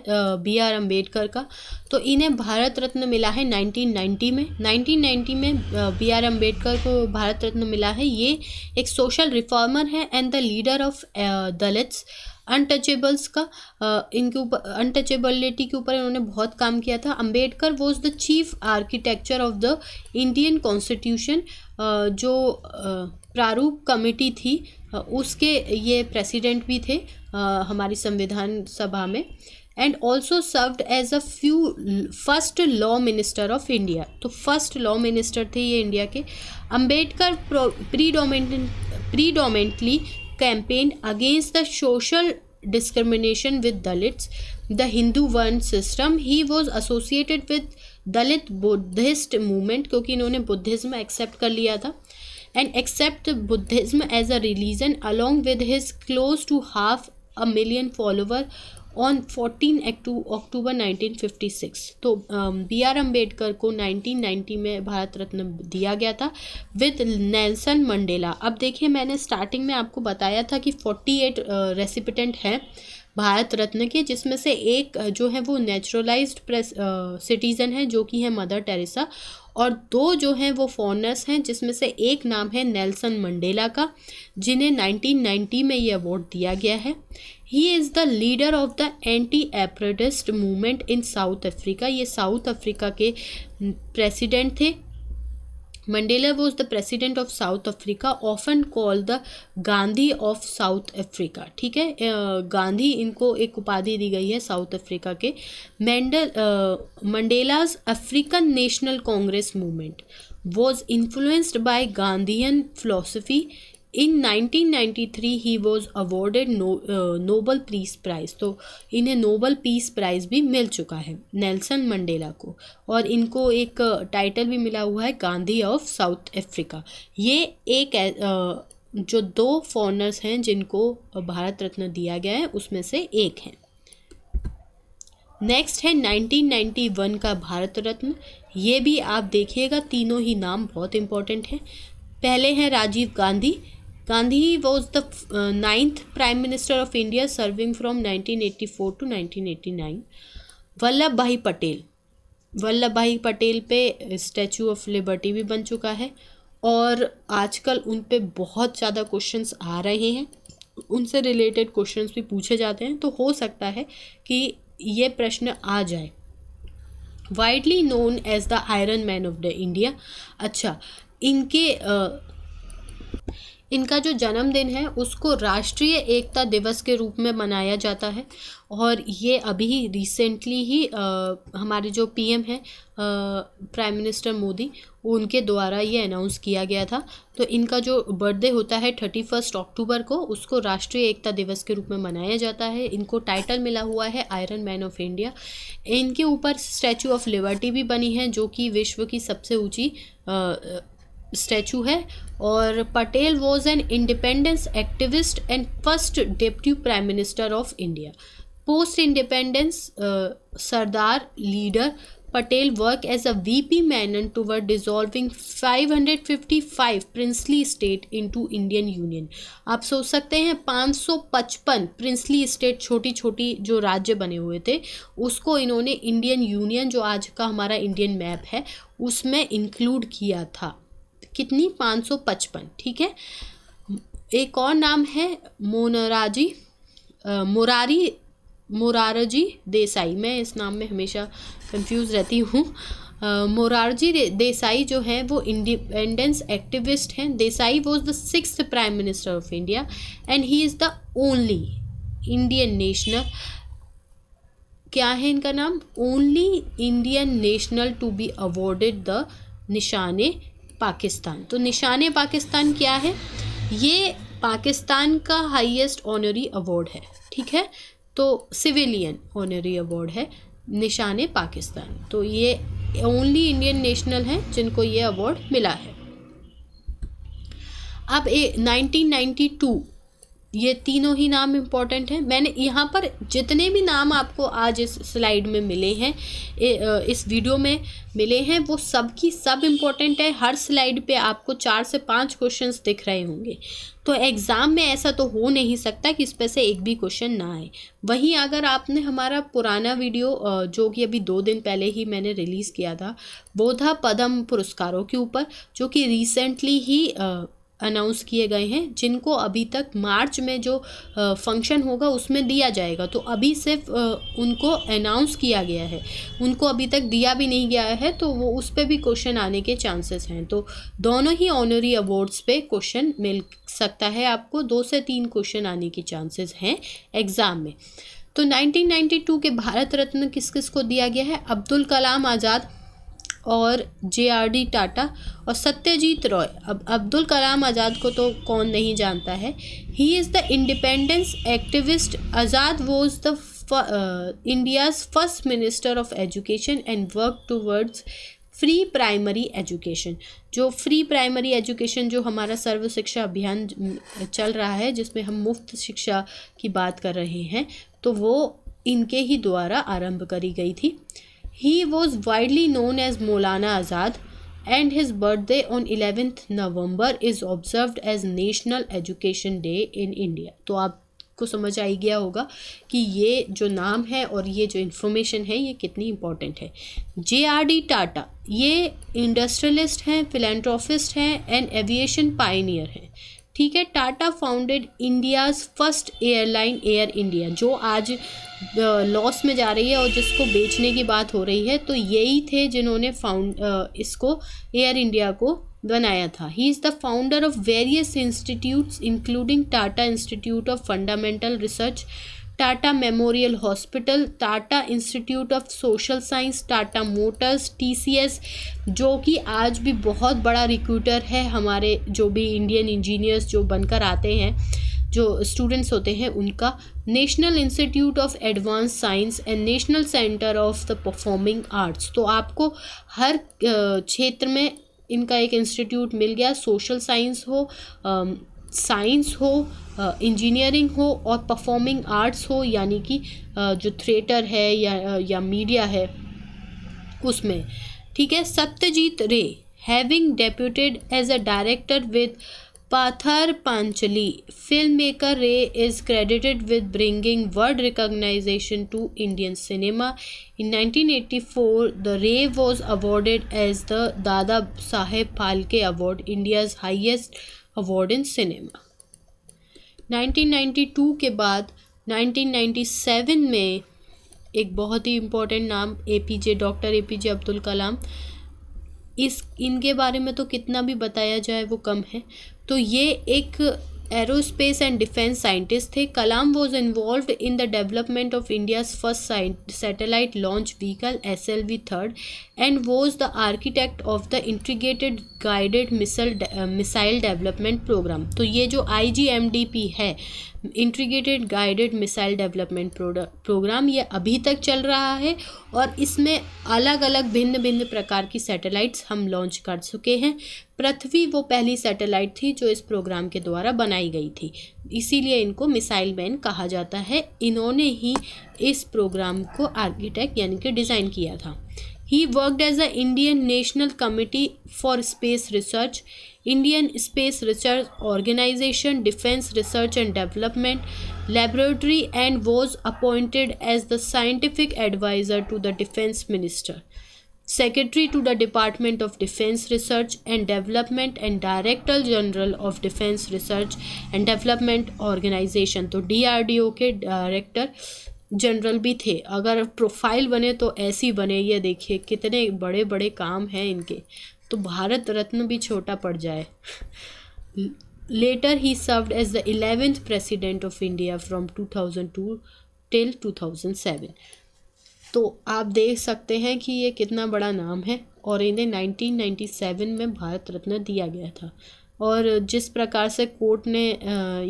BR अम्बेडकर का। तो इन्हें भारत रत्न मिला है 1990 में। 1990 में BR अम्बेडकर को भारत रत्न मिला है। ये एक सोशल रिफॉर्मर है and the leader of Dalits. Untouchables का इनके ऊपर, अनटचेबिलिटी के ऊपर इन्होंने बहुत काम किया था। Ambedkar was the chief architecture of the Indian constitution, जो प्रारूप कमेटी थी उसके ये प्रेसिडेंट भी थे हमारी संविधान सभा में। And also served as a first law minister of India, तो फर्स्ट लॉ मिनिस्टर थे ये इंडिया के। Ambedkar predominantly campaigned against the social discrimination with Dalits, the Hindu Varn system. He was associated with Dalit Buddhist movement, क्योंकि इन्होंने Buddhism accept कर लिया था, and accept Buddhism as a religion along with his close to 500,000 follower on 14 अक्टूबर 1956। तो B are Ambedkar को 1990 में भारत रत्न दिया गया था विद नेल्सन मंडेला। अब देखिए, मैंने स्टार्टिंग में आपको बताया था कि 48 रेसिपिटेंट हैं भारत रत्न के, जिसमें से एक जो है वो नेचुरलाइज्ड सिटीज़न है जो कि है मदर टेरेसा, और 2 जो हैं वो फॉरनर्स हैं, जिसमें से एक नाम है नेल्सन मंडेला का, जिन्हें 1990 में ये अवार्ड दिया गया है। He is the leader of the anti apartheid movement in South Africa, ये साउथ अफ्रीका के प्रेसिडेंट थे। Mandela was the president of South Africa, often call the Gandhi of South Africa. ठीक है, गांधी इनको एक उपाधि दी गई है साउथ अफ्रीका के। Mandela's African National Congress movement was influenced by Gandhian philosophy. In 1993 he was awarded Nobel peace prize, तो इन्हें नोबल पीस प्राइज़ भी मिल चुका है नेल्सन मंडेला को, और इनको एक टाइटल भी मिला हुआ है गांधी ऑफ साउथ अफ्रीका। ये एक जो 2 फॉरनर्स हैं जिनको भारत रत्न दिया गया है उसमें से एक हैं। नेक्स्ट है 1991 का भारत रत्न, ये भी आप देखिएगा, तीनों ही नाम बहुत इंपॉर्टेंट हैं। पहले हैं Rajiv Gandhi. Gandhi was the 9th prime minister of India serving from 1984 to 1989। Vallabhbhai Patel, Vallabh भाई पटेल पे स्टैचू ऑफ लिबर्टी भी बन चुका है, और आजकल उन पे बहुत ज़्यादा क्वेश्चंस आ रहे हैं, उनसे रिलेटेड क्वेश्चंस भी पूछे जाते हैं, तो हो सकता है कि ये प्रश्न आ जाए। Widely known as the iron man of the India. अच्छा, इनका जो जन्मदिन है उसको राष्ट्रीय एकता दिवस के रूप में मनाया जाता है, और ये अभी रिसेंटली ही हमारे जो पीएम हैं प्राइम मिनिस्टर मोदी, उनके द्वारा ये अनाउंस किया गया था। तो इनका जो बर्थडे होता है 31 अक्टूबर को, उसको राष्ट्रीय एकता दिवस के रूप में मनाया जाता है। इनको टाइटल मिला हुआ है आयरन मैन ऑफ इंडिया। इनके ऊपर स्टैचू ऑफ लिबर्टी भी बनी है, जो कि विश्व की सबसे ऊँची स्टैचू है। और Patel was an independence activist and first deputy prime minister of India. Post independence Sardar leader Patel work as a VP Menon toward dissolving 555 princely state into Indian union. आप सोच सकते हैं 555 प्रिंसली स्टेट, छोटी छोटी जो राज्य बने हुए थे, उसको इन्होंने इंडियन यूनियन, जो आज का हमारा इंडियन मैप है, उसमें इंक्लूड किया था। कितनी? 555। ठीक है, एक और नाम है मोरारजी देसाई। मैं इस नाम में हमेशा कंफ्यूज रहती हूँ। मोरारजी देसाई जो है वो इंडिपेंडेंस एक्टिविस्ट हैं। Desai was the 6th prime minister of India and he is the only Indian national, क्या है इनका नाम? Only Indian national to be awarded the Nishan-e Pakistan. तो निशाने पाकिस्तान क्या है? ये पाकिस्तान का हाईएस्ट ऑनरी अवार्ड है। ठीक है, तो सिविलियन ऑनरी अवार्ड है निशाने पाकिस्तान। तो ये ओनली इंडियन नेशनल हैं जिनको ये अवार्ड मिला है। अब 1992, ये तीनों ही नाम इम्पॉर्टेंट हैं। मैंने यहाँ पर जितने भी नाम आपको आज इस स्लाइड में मिले हैं, इस वीडियो में मिले हैं, वो सब की सब इम्पॉर्टेंट है। हर स्लाइड पे आपको 4 से 5 क्वेश्चंस दिख रहे होंगे। तो एग्ज़ाम में ऐसा तो हो नहीं सकता कि इस पे से एक भी क्वेश्चन ना आए। वहीं अगर आपने हमारा पुराना वीडियो जो कि अभी 2 दिन पहले ही मैंने रिलीज़ किया था, वो था पद्म पुरस्कारों के ऊपर, जो कि रिसेंटली ही अनाउंस किए गए हैं, जिनको अभी तक मार्च में जो फंक्शन होगा उसमें दिया जाएगा। तो अभी सिर्फ उनको अनाउंस किया गया है, उनको अभी तक दिया भी नहीं गया है, तो वो उस पर भी क्वेश्चन आने के चांसेस हैं। तो दोनों ही ऑनरी अवार्ड्स पे क्वेश्चन मिल सकता है आपको, 2 से 3 क्वेश्चन आने की चांसेस हैं एग्ज़ाम में। तो 1992 के भारत रत्न किस किस को दिया गया है? अब्दुल कलाम आज़ाद और JRD टाटा और सत्यजीत रॉय। अब अब्दुल कलाम आज़ाद को तो कौन नहीं जानता है। He is the independence activist. Azad was the India's first minister of education and work towards free primary education. जो फ्री प्राइमरी एजुकेशन, जो हमारा सर्व शिक्षा अभियान चल रहा है, जिसमें हम मुफ्त शिक्षा की बात कर रहे हैं, तो वो इनके ही द्वारा आरंभ करी गई थी। He was widely known as Maulana Azad, and his birthday on 11th November is observed as National Education Day in India। तो आपको समझ आ गया होगा कि ये जो नाम है और ये जो इन्फॉर्मेशन है ये कितनी इम्पोर्टेंट है। JRD टाटा ये इंडस्ट्रियलिस्ट हैं, फिलेंथ्रोपिस्ट हैं एंड एविएशन पायनियर हैं। ठीक है। Tata founded India's first airline air India, जो आज लॉस में जा रही है और जिसको बेचने की बात हो रही है, तो यही थे जिन्होंने इसको एयर इंडिया को बनाया था। ही is the founder of various institutes including Tata institute of fundamental research, Tata memorial hospital, Tata institute of social science, Tata Motors, TCS, जो कि आज भी बहुत बड़ा रिक्रूटर है हमारे जो भी इंडियन इंजीनियर्स जो बनकर आते हैं, जो स्टूडेंट्स होते हैं उनका, national institute of advance science and national centre of the performing arts. तो आपको हर क्षेत्र में इनका एक इंस्टीट्यूट मिल गया, सोशल साइंस हो, साइंस हो, इंजीनियरिंग हो और परफॉर्मिंग आर्ट्स हो, यानी कि जो थिएटर है या मीडिया है उसमें। ठीक है। Satyajit Ray having debuted as a director with Pather Panchali, film maker Ray is credited with bringing world recognisation to Indian cinema. In 1984, the Ray was awarded as the Dada Saheb Phalke Award, India's highest award in cinema। 1992 के बाद 1997 में एक बहुत ही important नाम doctor APJ Abdul Kalam. इनके बारे में तो कितना भी बताया जाए वो कम है। तो ये एक एरोस्पेस एंड डिफेंस साइंटिस्ट थे। Kalam was involve in the development of India's first satellite launch vehicle SLV-3 and was the architect of the integrated guided missile development programme. तो ये जो IGMDP है, integrated guided missile development programme, ये अभी तक चल रहा है और इसमें अलग अलग भिन्न भिन्न प्रकार की सैटेलाइट्स हम लॉन्च कर चुके हैं। पृथ्वी वो पहली सैटेलाइट थी जो इस प्रोग्राम के द्वारा बनाई गई थी, इसीलिए इनको मिसाइल मैन कहा जाता है। इन्होंने ही इस प्रोग्राम को आर्किटेक्ट यानी कि डिज़ाइन किया था। He worked as a Indian National Committee for Space Research, Indian Space Research Organization, Defense Research and Development Laboratory, and was appointed as the scientific advisor to the Defense Minister, Secretary to the Department of Defense Research and Development, and Director General of Defense Research and Development Organization। तो DRDO के director general भी थे। अगर profile बने तो ऐसी बने, ये देखिए कितने बड़े बड़े काम हैं इनके, तो भारत रत्न भी छोटा पड़ जाए। Later he served as the 11th president of India from 2002 till 2007। तो आप देख सकते हैं कि ये कितना बड़ा नाम है और इन्हें 1997 में भारत रत्न दिया गया था। और जिस प्रकार से कोर्ट ने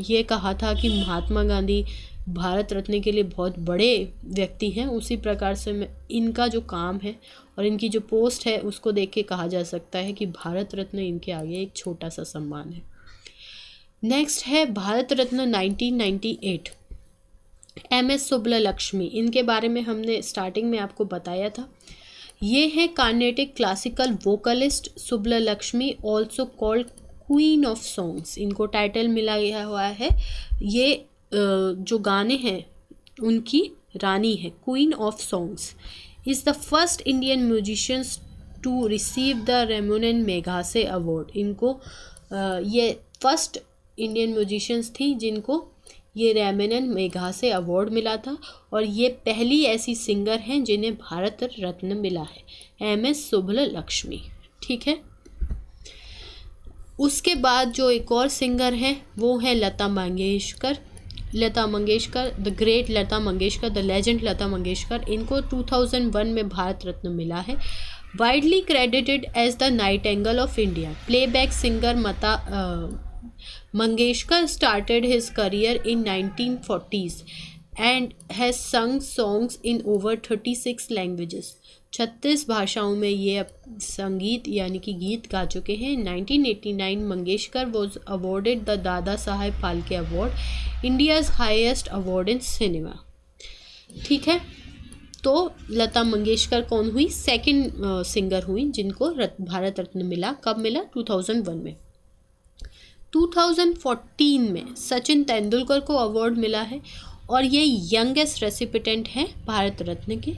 ये कहा था कि महात्मा गांधी भारत रत्न के लिए बहुत बड़े व्यक्ति हैं, उसी प्रकार से इनका जो काम है और इनकी जो पोस्ट है उसको देख के कहा जा सकता है कि भारत रत्न इनके आगे एक छोटा सा सम्मान है। नेक्स्ट है भारत रत्न 1998, MS सुब्बलक्ष्मी। इनके बारे में हमने स्टार्टिंग में आपको बताया था। ये है Carnatic classical vocalist Subbulakshmi, also called queen of songs. इनको टाइटल मिला गया हुआ है, ये जो गाने हैं उनकी रानी है, queen of songs. Is the first Indian musicians to receive the Ramon Magsaysay award. इनको ये फर्स्ट इंडियन म्यूजिशियंस थी जिनको ये रैमनन मेघासे अवार्ड मिला था, और ये पहली ऐसी सिंगर हैं जिन्हें भारत रत्न मिला है, एम.एस. सुब्बलक्ष्मी। ठीक है। उसके बाद जो एक और सिंगर हैं वो है Lata Mangeshkar, the great Lata Mangeshkar, the legend Lata Mangeshkar. इनको 2001 में भारत रत्न मिला है। Widely credited as the nightingale of India, playback singer Mangeshkar started his career in 1940s and has sung songs in over 36 languages. 36 भाषाओं में ये संगीत यानी कि गीत गा चुके हैं। 1989 Mangeshkar was awarded the Dadasaheb Phalke award, India's highest award in cinema. ठीक है। तो लता मंगेशकर कौन हुई? सेकंड सिंगर हुई जिनको भारत रत्न मिला। कब मिला? 2001 में। 2014 में सचिन तेंदुलकर को अवार्ड मिला है और ये यंगेस्ट रेसिपिटेंट हैं भारत रत्न के।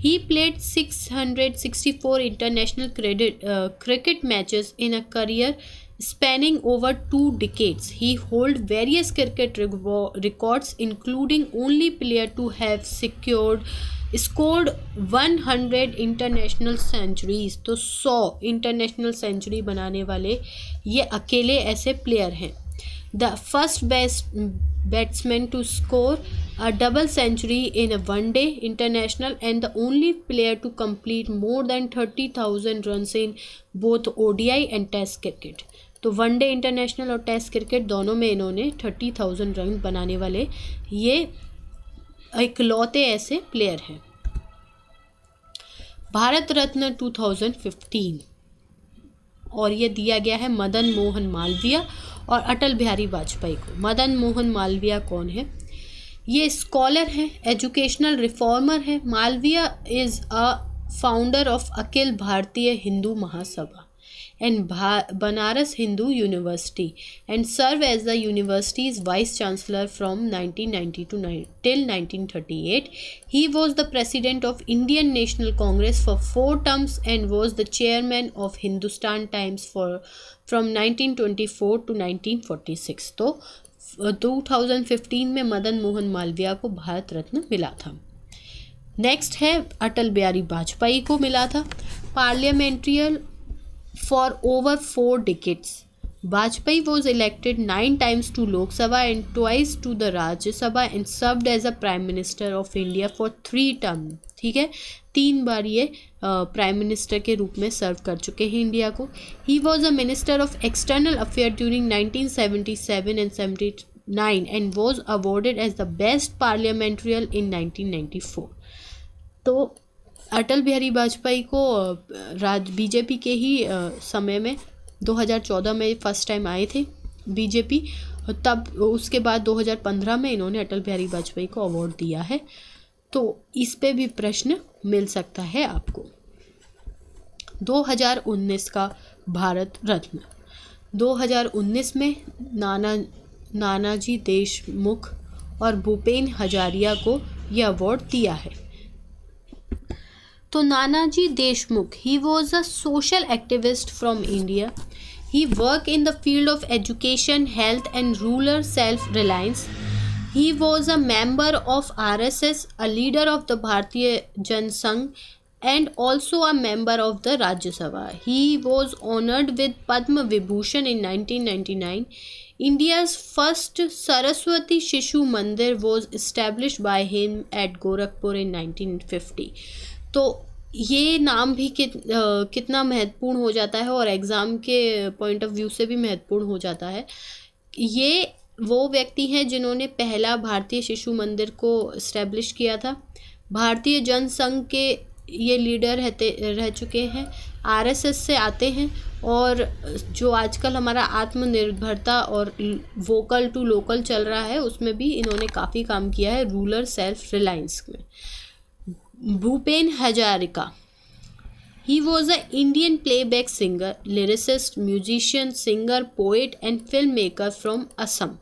He played 664 international cricket matches in a career spanning over 2 decades. He hold various cricket records, including only player to have scored 100 international centuries. तो 100 इंटरनेशनल सेंचुरी बनाने वाले ये अकेले ऐसे प्लेयर हैं। The first batsman to score a double century in a one-day international and the only player to complete more than 30,000 runs in both ODI and Test cricket. तो one day international और test cricket दोनों में इन्होंने 30,000 run बनाने वाले ये इकलौते ऐसे प्लेयर हैं। भारत रत्न 2015 और ये दिया गया है मदन मोहन मालवीय और अटल बिहारी वाजपेयी को। मदन मोहन मालवीय कौन है? ये स्कॉलर हैं, एजुकेशनल रिफॉर्मर है। Malviya is a founder of Akhil Bharatiya Hindu Mahasabha and Banaras Hindu University and served as the university's vice chancellor from 1990 till 1938. He was the president of Indian National Congress for 4 terms and was the chairman of Hindustan Times from 1924 to 1946. तो 2015 में मदन मोहन मालवीय को भारत रत्न मिला था। Next है अटल बिहारी वाजपेयी को मिला था। पार्लियामेंट्रियल for over 4 decades. Vajpayee was elected 9 times to Lok Sabha and twice to the Rajya Sabha and served as a Prime Minister of India for 3 terms. ठीक है, 3 बार ये प्राइम मिनिस्टर के रूप में सर्व कर चुके हैं इंडिया को। He was a Minister of External Affairs during 1977 and 79 and was awarded as the best parliamentarian in 1994. तो अटल बिहारी वाजपेयी को बीजेपी के ही समय में 2014 में फर्स्ट टाइम आए थे बीजेपी, तब उसके बाद 2015 में इन्होंने अटल बिहारी वाजपेयी को अवार्ड दिया है। तो इस पे भी प्रश्न मिल सकता है आपको। 2019 का भारत रत्न। 2019 में नानाजी देशमुख और भूपेन हजारिया को यह अवार्ड दिया है। तो Nanaji Deshmukh, he was a social activist from India. He worked in the field of education, health and rural self-reliance. He was a member of RSS, a leader of the Bharatiya Jan Sangh and also a member of the Rajya Sabha. He was honored with Padma Vibhushan in 1999. India's first Saraswati Shishu Mandir was established by him at Gorakhpur in 1950. तो ये नाम भी कितना महत्वपूर्ण हो जाता है और एग्ज़ाम के पॉइंट ऑफ व्यू से भी महत्वपूर्ण हो जाता है। ये वो व्यक्ति हैं जिन्होंने पहला भारतीय शिशु मंदिर को इस्टेब्लिश किया था। भारतीय जन संघ के ये लीडर रह चुके हैं, आरएसएस से आते हैं और जो आजकल हमारा आत्मनिर्भरता और वोकल टू लोकल चल रहा है उसमें भी इन्होंने काफ़ी काम किया है, रूरल सेल्फ रिलायंस में। Bhupen Hazarika, he was an Indian playback singer, lyricist, musician, singer, poet and filmmaker from Assam.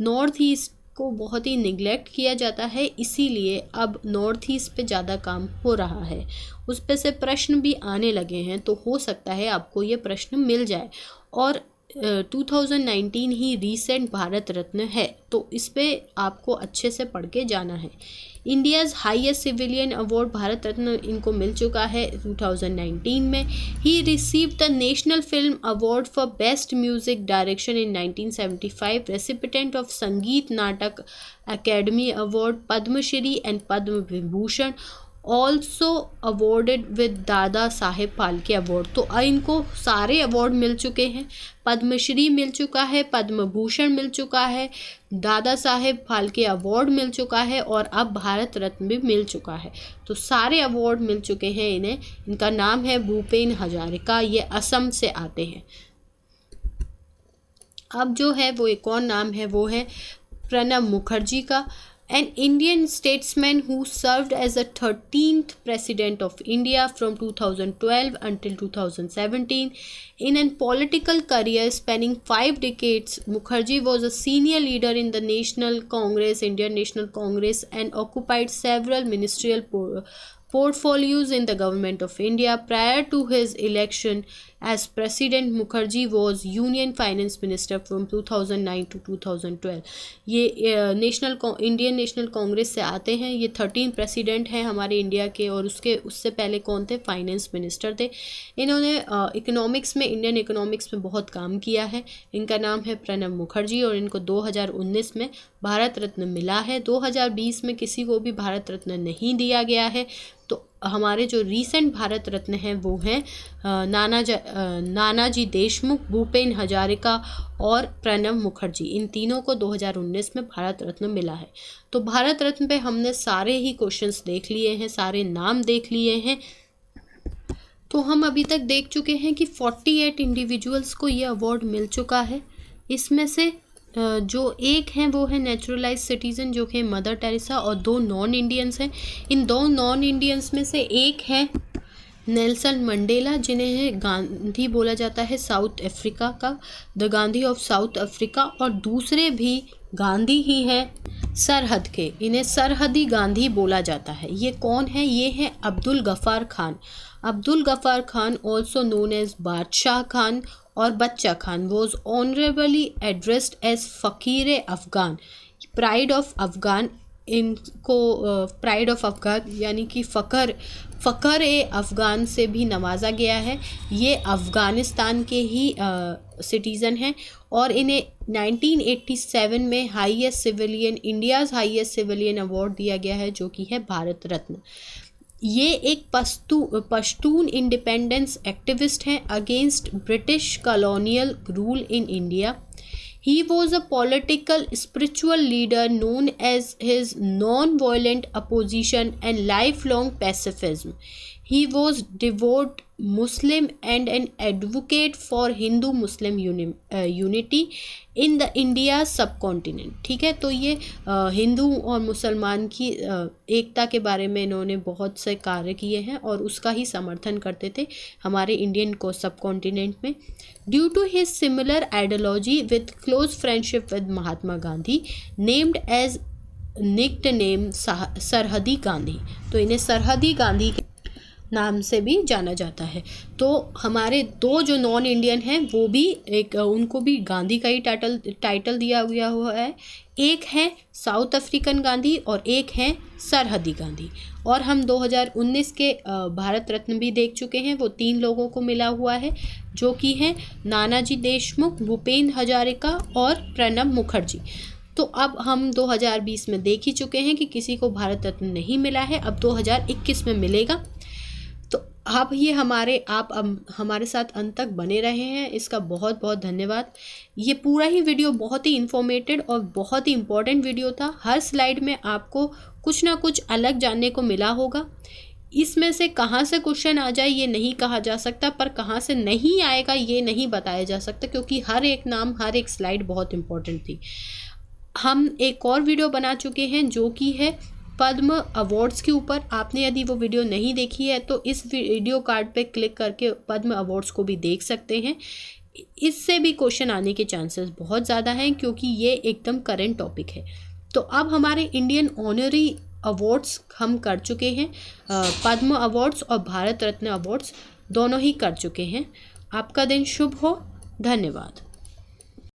North east को बहुत ही निगलेक्ट किया जाता है, इसीलिए अब नॉर्थ ईस्ट पे ज़्यादा काम हो रहा है, उस पे से प्रश्न भी आने लगे हैं, तो हो सकता है आपको ये प्रश्न मिल जाए। और 2019 ही रीसेंट भारत रत्न है, तो इस पे आपको अच्छे से पढ़ के जाना है। India's highest civilian award Bharat Ratna इनको मिल चुका है 2019 में। He receive the national film award for best music direction in 1975, recipient of Sangeet Natak Akademi award, Padma Shri and Padma Vibhushan, also awarded with Dadasaheb Phalke award. तो इनको सारे अवार्ड मिल चुके हैं, पद्मश्री मिल चुका है, पद्म भूषण मिल चुका है, दादा साहेब फाल्के अवार्ड मिल चुका है और अब भारत रत्न भी मिल चुका है। तो सारे अवार्ड मिल चुके हैं इन्हें। इनका नाम है भूपेन हजारिका, ये असम से आते हैं। अब जो है वो एक और नाम है, वो है प्रणब मुखर्जी का, an Indian statesman who served as the 13th President of India from 2012 until 2017. In a political career spanning 5 decades, Mukherjee was a senior leader in the National Congress, Indian National Congress, and occupied several ministerial portfolios in the government of India. Prior to his election as president, Mukherjee was Union Finance Minister from 2009 to 2012. ये Indian national Congress से आते हैं। ये 13 president हैं हमारे India के, और उससे पहले कौन थे? फाइनेंस मिनिस्टर थे। इन्होंने इकोनॉमिक्स में, इंडियन इकोनॉमिक्स में बहुत काम किया है। इनका नाम है प्रणब मुखर्जी और इनको 2019 में भारत रत्न मिला है। 2020 में किसी को भी भारत रत्न नहीं दिया गया है। तो हमारे जो रीसेंट भारत रत्न हैं वो हैं नानाजी देशमुख, भूपेन हजारिका और प्रणब मुखर्जी। इन तीनों को 2019 में भारत रत्न मिला है। तो भारत रत्न पे हमने सारे ही क्वेश्चंस देख लिए हैं, सारे नाम देख लिए हैं। तो हम अभी तक देख चुके हैं कि 48 इंडिविजुअल्स को ये अवार्ड मिल चुका है। इसमें से जो एक हैं वो है नेचुरलाइज सिटीज़न, जो कि मदर टेरेसा, और 2 नॉन इंडियंस हैं। इन 2 नॉन इंडियंस में से एक है नेल्सन मंडेला, जिन्हें गांधी बोला जाता है साउथ अफ्रीका का, the Gandhi of South Africa, और दूसरे भी गांधी ही हैं सरहद के, इन्हें सरहदी गांधी बोला जाता है। ये कौन है? ये है Abdul Ghaffar Khan. Abdul Ghaffar Khan, also known as Badshah Khan और Bacha Khan, was honourably addressed as Fakhr-e Afghan, pride of Afghan. इनको प्राइड ऑफ अफ़गान यानी कि फ़कर ए अफ़गान से भी नवाजा गया है। ये अफ़गानिस्तान के ही सिटीज़न हैं और इन्हें 1987 में इंडियाज़ हाईएस्ट सिविलियन अवार्ड दिया गया है, जो कि है भारत रत्न। ये एक पश्तून इंडिपेंडेंस एक्टिविस्ट हैं against British colonial rule in India. He was a political spiritual leader known as his non-violent opposition and lifelong pacifism. He was devout Muslim and an advocate for Hindu-Muslim unity in the India subcontinent. ठीक है, तो ये हिंदू और मुसलमान की एकता के बारे में इन्होंने बहुत से कार्य किए हैं और उसका ही समर्थन करते थे हमारे इंडियन को सबकॉन्टिनेंट में। Due to his similar ideology with close friendship with Mahatma Gandhi, named as nicknamed Sarhadi Gandhi, तो इन्हें सरहदी गांधी नाम से भी जाना जाता है। तो हमारे 2 जो नॉन इंडियन हैं वो भी उनको भी गांधी का ही टाइटल दिया गया हुआ है। एक है साउथ अफ्रीकन गांधी और एक है सरहदी गांधी। और हम 2019 के भारत रत्न भी देख चुके हैं, वो 3 लोगों को मिला हुआ है, जो कि हैं नानाजी देशमुख, भूपेन हजारिका और प्रणब मुखर्जी। तो अब हम 2020 में देख ही चुके हैं कि किसी को भारत रत्न नहीं मिला है, अब 2021 में मिलेगा। तो आप हमारे साथ अंत तक बने रहे हैं, इसका बहुत बहुत धन्यवाद। ये पूरा ही वीडियो बहुत ही इन्फॉर्मेटिव और बहुत ही इम्पोर्टेंट वीडियो था। हर स्लाइड में आपको कुछ ना कुछ अलग जानने को मिला होगा। इसमें से कहाँ से क्वेश्चन आ जाए ये नहीं कहा जा सकता, पर कहाँ से नहीं आएगा ये नहीं बताया जा सकता, क्योंकि हर एक नाम, हर एक स्लाइड बहुत इम्पोर्टेंट थी। हम एक और वीडियो बना चुके हैं जो कि है पद्म अवार्ड्स के ऊपर। आपने यदि वो वीडियो नहीं देखी है तो इस वीडियो कार्ड पे क्लिक करके पद्म अवार्ड्स को भी देख सकते हैं। इससे भी क्वेश्चन आने के चांसेस बहुत ज़्यादा हैं, क्योंकि ये एकदम करंट टॉपिक है। तो अब हमारे इंडियन ऑनरी अवार्ड्स हम कर चुके हैं, पद्म अवार्ड्स और भारत रत्न अवार्ड्स दोनों ही कर चुके हैं। आपका दिन शुभ हो। धन्यवाद।